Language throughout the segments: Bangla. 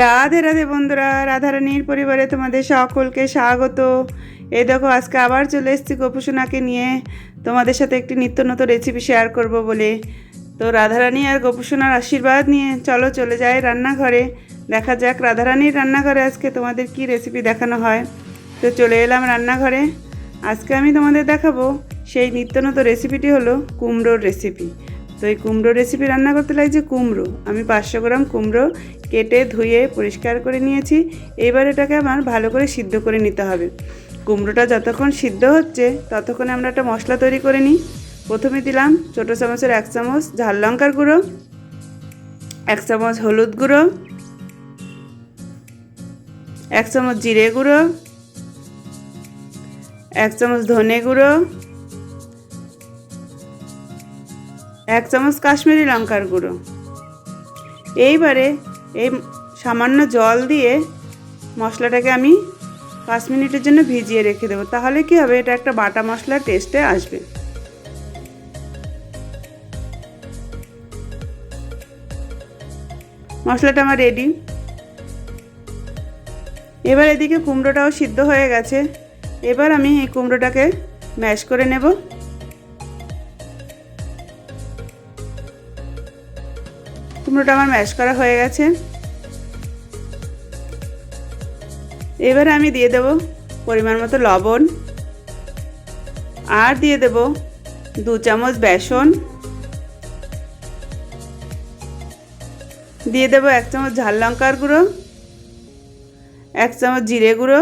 রাধে রাধে বন্ধুরা, রাধারানীর পরিবারে তোমাদের সকলকে স্বাগত। এই দেখো, আজকে আবার চলে এসেছি গোপুসোনাকে নিয়ে তোমাদের সাথে একটি নিত্য নতুন রেসিপি শেয়ার করব বলে। তো রাধারানী আর গোপুসোনার আশীর্বাদ নিয়ে চলো চলে যাই রান্নাঘরে। দেখা যাক রাধারানীর রান্নাঘরে আজকে তোমাদের কি রেসিপি দেখানো হয়। তো চলে এলাম রান্নাঘরে। আজকে আমি তোমাদের দেখাবো সেই নিত্য নতুন রেসিপিটি হলো কুমড়োর রেসিপি। তো এই কুমড়োর রেসিপি রান্না করতে লাগছে কুমড়ো। আমি 500 গ্রাম কুমড়ো কেটে ধুয়ে পরিষ্কার করে নিয়েছি। এবার এটাকে আমার ভালো করে সিদ্ধ করে নিতে হবে। কুমড়োটা যতক্ষণ সিদ্ধ হচ্ছে ততক্ষণে আমরা একটা মশলা তৈরি করে নিই। প্রথমে দিলাম ছোটো চামচের 1 চামচ ঝাল লঙ্কার গুঁড়ো, 1 চামচ হলুদ গুঁড়ো, 1 চামচ জিরে গুঁড়ো, 1 চামচ ধনে গুঁড়ো, 1 চামচ কাশ্মীরি লঙ্কার গুঁড়ো। এইবারে এই সামান্য জল দিয়ে মশলাটাকে আমি 5 মিনিটের জন্য ভিজিয়ে রেখে দেবো। তাহলে কি হবে, এটা একটা বাটা মশলার টেস্টে আসবে। মশলাটা আমার রেডি। এবার এদিকে কুমড়োটাও সিদ্ধ হয়ে গেছে। এবার আমি এই কুমড়োটাকে ম্যাশ করে নেব। কুমড়োটা আমার ম্যাশ করা হয়ে গেছে। এবারে আমি দিয়ে দেব পরিমাণ মতো লবণ, আর দিয়ে দেব 2 চামচ বেসন, দিয়ে দেব 1 চামচ ঝাল লঙ্কার গুঁড়ো, 1 চামচ জিরে গুঁড়ো,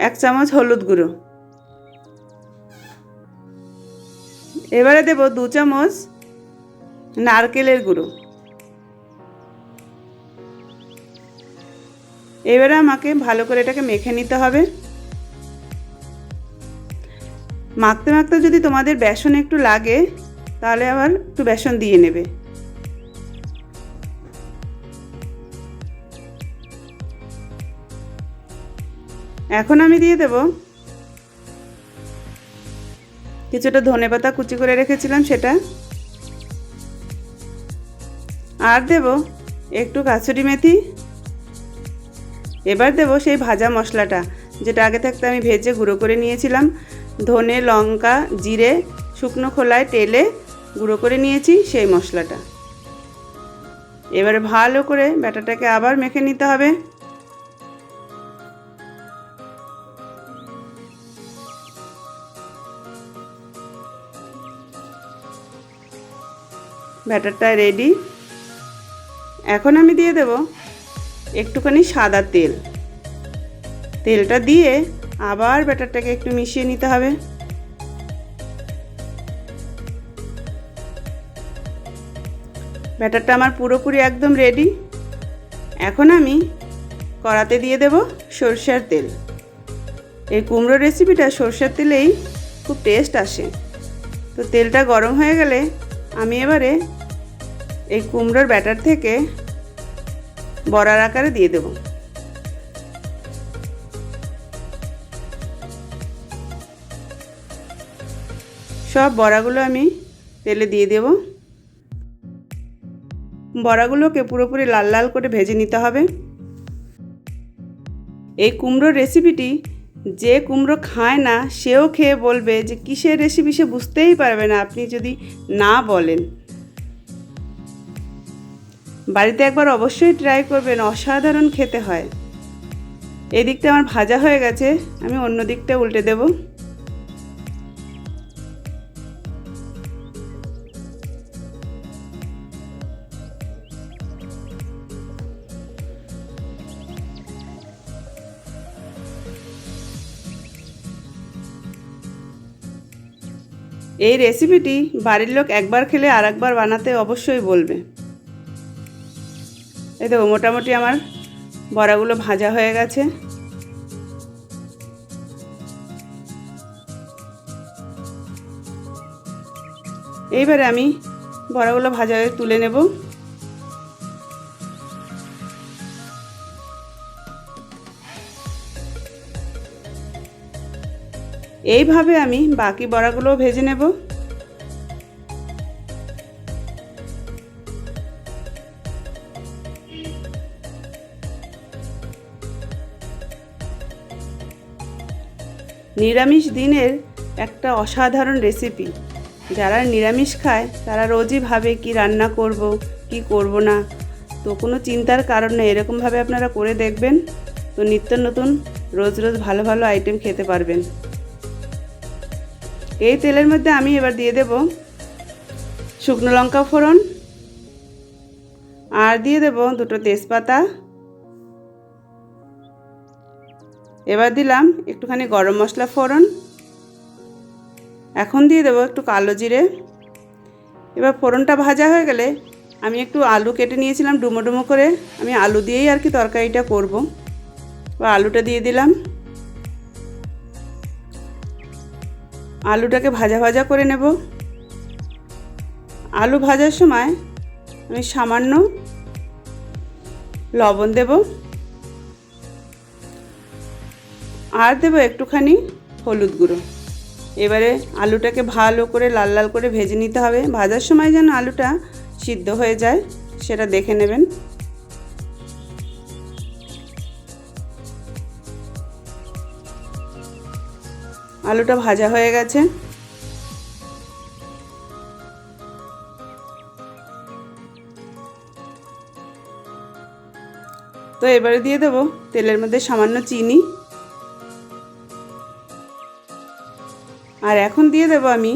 1 চামচ হলুদ গুঁড়ো। এবারে দেব 2 চামচ নারকেলের গুঁড়ো। এবারে আমাকে ভালো করে এটাকে মেখে নিতে হবে। মাখতে মাখতে যদি তোমাদের বেসন একটু লাগে তাহলে আবার একটু বেসন দিয়ে নেবে। এখন আমি দিয়ে দেব কিছুটা ধনেপাতা কুচি করে রেখেছিলাম সেটা, আর দেব একটু কাসুরি মেথি। এবার দেব সেই ভাজা মশলাটা, যেটা আগে থাকতে আমি ভেজে গুঁড়ো করে নিয়েছিলাম। ধনে, লঙ্কা, জিরে শুকনো খোলায় তেলে গুঁড়ো করে নিয়েছি সেই মশলাটা। এবারে ভালো করে ব্যাটাটাকে আবার মেখে নিতে হবে। ব্যাটারটা রেডি। এখন আমি দিয়ে দেব একটুখানি সাদা তেল। তেলটা দিয়ে আবার ব্যাটারটাকে একটু মিশিয়ে নিতে হবে। ব্যাটারটা আমার পুরোপুরি একদম রেডি। এখন আমি কড়াতে দিয়ে দেব সরষের তেল। এই কুমড়োর রেসিপিটা সরষের তেলেই খুব টেস্ট আসে। তো তেলটা গরম হয়ে গেলে আমি এবারে এই কুমড়োর ব্যাটার থেকে বড়ার আকারে দিয়ে দেব। সব বড়াগুলো আমি তেলে দিয়ে দেব। বড়াগুলোকে পুরোপুরি লাল লাল করে ভেজে নিতে হবে। এই কুমড়োর রেসিপিটি যে কুমড়ো খায় না সেও খেয়ে বলবে যে কিসের রেসিপি, সে বুঝতেই পারবে না আপনি যদি না বলেন। বাড়িতে একবার অবশ্যই ট্রাই করবেন, অসাধারণ খেতে হয়। এই দিকটা আমার ভাজা হয়ে গেছে, আমি অন্য দিকটা উল্টে দেব। এই রেসিপিটি বাড়ির লোক একবার খেলে আর একবার বানাতে অবশ্যই বলবে। এই দেখো, মোটামুটি আমার বড়াগুলো ভাজা হয়ে গেছে। এইবারে আমি বড়াগুলো ভাজা হয়ে তুলে নেব। এইভাবে আমি বাকি বড়াগুলোও ভেজে নেব। নিরামিষ দিনের একটা অসাধারণ রেসিপি। যারা নিরামিষ খায় তারা রোজই ভাবে কি রান্না করব কি করব না, তো কোনো চিন্তার কারণ নেই। এরকমভাবে আপনারা করে দেখবেন, তো নিত্য নতুন রোজ রোজ ভালো ভালো আইটেম খেতে পারবেন। এই তেলের মধ্যে আমি এবার দিয়ে দেব শুকনো লঙ্কা ফোড়ন, আর দিয়ে দেব দুটো তেজপাতা। এবার দিলাম একটুখানি গরম মশলা ফোড়ন। এখন দিয়ে দেব একটু কালো জিরে। এবার ফোড়নটা ভাজা হয়ে গেলে আমি একটু আলু কেটে নিয়েছিলাম ডুমো ডুমো করে, আমি আলু দিয়েই আর কি তরকারিটা করব। বা আলুটা দিয়ে দিলাম। আলুটাকে ভাজা ভাজা করে নেব। আলু ভাজার সময় আমি সামান্য লবণ দেব, আর দেব একটুখানি হলুদ গুঁড়ো। এবারে আলুটাকে ভালো করে লাল লাল করে ভেজে নিতে হবে। ভাজার সময় যেন আলুটা সিদ্ধ হয়ে যায় সেটা দেখে নেবেন। আলুটা ভাজা হয়ে গেছে। তো এবারে দিয়ে দেব তেলের মধ্যে সামান্য চিনি, আর এখন দিয়ে দেব আমি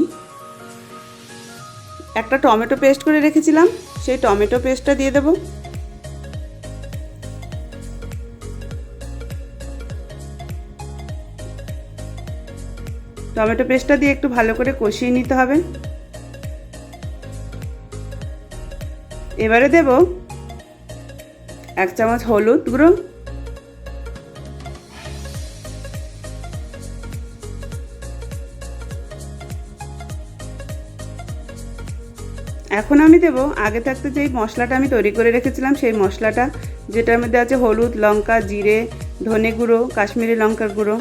একটা টমেটো পেস্ট করে রেখেছিলাম, সেই টমেটো পেস্টটা দিয়ে দেব। টমেটো পেস্টটা দিয়ে একটু ভালো করে কষিয়ে নিতে হবে। এবারে দেব 1 চামচ হলুদ গুঁড়ো, এখন আমি দেব আগে থাকতে যেই মশলাটা আমি তৈরি করে রেখেছিলাম সেই মশলাটা, যেটার মধ্যে আছে হলুদ, লঙ্কা, জিরে, ধনে গুঁড়ো, কাশ্মীরি লঙ্কার গুঁড়ো।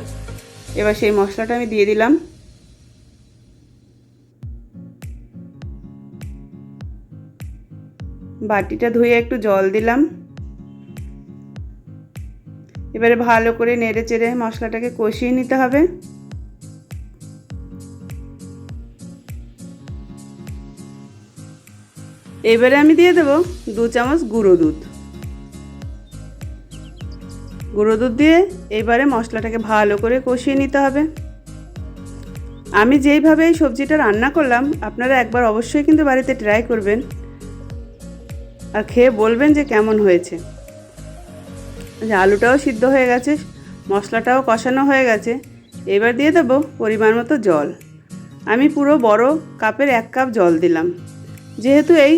এবার সেই মশলাটা আমি দিয়ে দিলাম। বাটিটা ধুয়ে একটু জল দিলাম। এবারে ভালো করে নেড়ে চেড়ে মশলাটাকে কষিয়ে নিতে হবে। এবারে আমি দিয়ে দেব 2 চামচ গুঁড়ো দুধ। গুঁড়ো দুধ দিয়ে এবারে মশলাটাকে ভালো করে কষিয়ে নিতে হবে। আমি যেইভাবে এই সবজিটা রান্না করলাম আপনারা একবার অবশ্যই কিন্তু বাড়িতে ট্রাই করবেন, আর খেয়ে বলবেন যে কেমন হয়েছে। আলুটাও সিদ্ধ হয়ে গেছে, মশলাটাও কষানো হয়ে গেছে। এবার দিয়ে দেব পরিমাণ মতো জল। আমি পুরো বড় কাপের 1 কাপ জল দিলাম। যেহেতু এই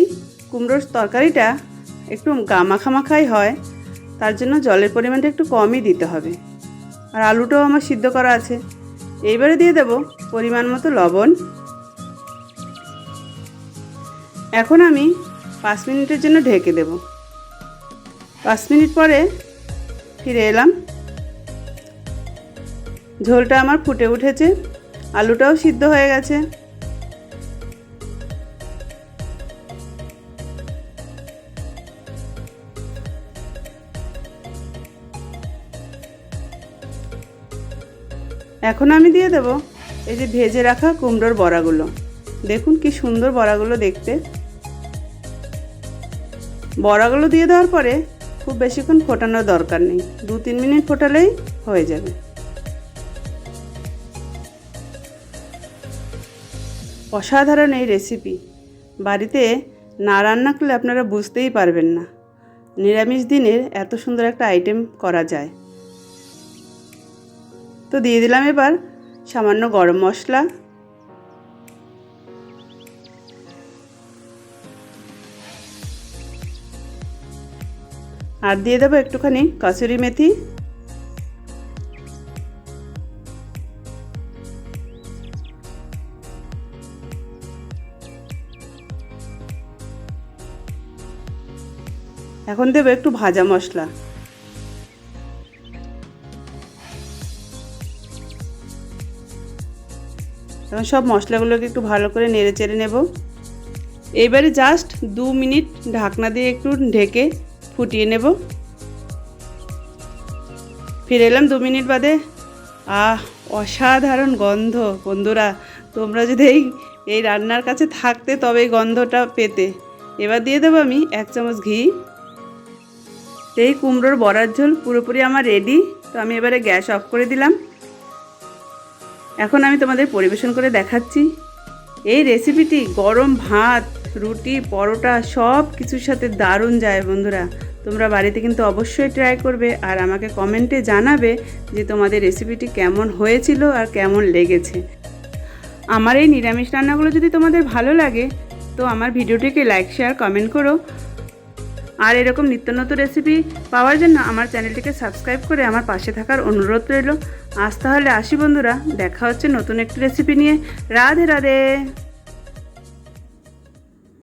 কুমড়োর তরকারিটা একটু মাখামাখাই হয়, তার জন্য জলের পরিমাণটা একটু কমই দিতে হবে। আর আলুটাও আমার সিদ্ধ করা আছে। এইবারে দিয়ে দেব পরিমাণ মতো লবণ। এখন আমি 5 মিনিটের জন্য ঢেকে দেব। 5 মিনিট পরে ফিরে এলাম। ঝোলটা আমার ফুটে উঠেছে, আলুটাও সিদ্ধ হয়ে গেছে। এখন আমি দিয়ে দেব এই যে ভেজে রাখা কুমড়োর বড়াগুলো। দেখুন কি সুন্দর বড়াগুলো দেখতে। বড়াগুলো দিয়ে দেওয়ার পরে খুব বেশিক্ষণ ফোটানোর দরকার নেই, 2-3 মিনিট ফোটালেই হয়ে যাবে। অসাধারণ এই রেসিপি, বাড়িতে না রান্না করলে আপনারা বুঝতেই পারবেন না নিরামিষ দিনের এত সুন্দর একটা আইটেম করা যায়। তো দিয়ে দিলাম এবার সামান্য গরম মশলা, আর দিয়ে দেবো একটুখানি কসুরি মেথি। এখন দেবো একটু ভাজা মশলা। এখন সব মশলাগুলোকে একটু ভালো করে নেড়ে চেড়ে নেব। এইবারে জাস্ট 2 মিনিট ঢাকনা দিয়ে একটু ঢেকে ফুটিয়ে নেব। ফিরে এলাম 2 মিনিট বাদে। অসাধারণ গন্ধ। বন্ধুরা, তোমরা যদি এই রান্নার কাছে থাকতে তবে এই গন্ধটা পেতে। এবার দিয়ে দেবো আমি 1 চামচ ঘি। এই কুমড়োর বড়ার ঝোল পুরোপুরি আমার রেডি। তো আমি এবারে গ্যাস অফ করে দিলাম। এখন আমি তোমাদের পরিবেশন করে দেখাচ্ছি। এই রেসিপিটি গরম ভাত, রুটি, পরোটা সব কিছুর সাথে দারুণ যায়। বন্ধুরা, তোমরা বাড়িতে কিন্তু অবশ্যই ট্রাই করবে আর আমাকে কমেন্টে জানাবে যে তোমাদের রেসিপিটি কেমন হয়েছিল আর কেমন লেগেছে। আমার এই নিরামিষ রান্নাগুলো যদি তোমাদের ভালো লাগে তো আমার ভিডিওটিকে লাইক, শেয়ার, কমেন্ট করো। আর এরকম নিত্য নতুন রেসিপি পাওয়ার জন্য আমার চ্যানেলটিকে সাবস্ক্রাইব করে আমার পাশে থাকার অনুরোধ রইল। আজ তাহলে আসি বন্ধুরা, দেখা হচ্ছে নতুন একটি রেসিপি নিয়ে। রাধে রাধে।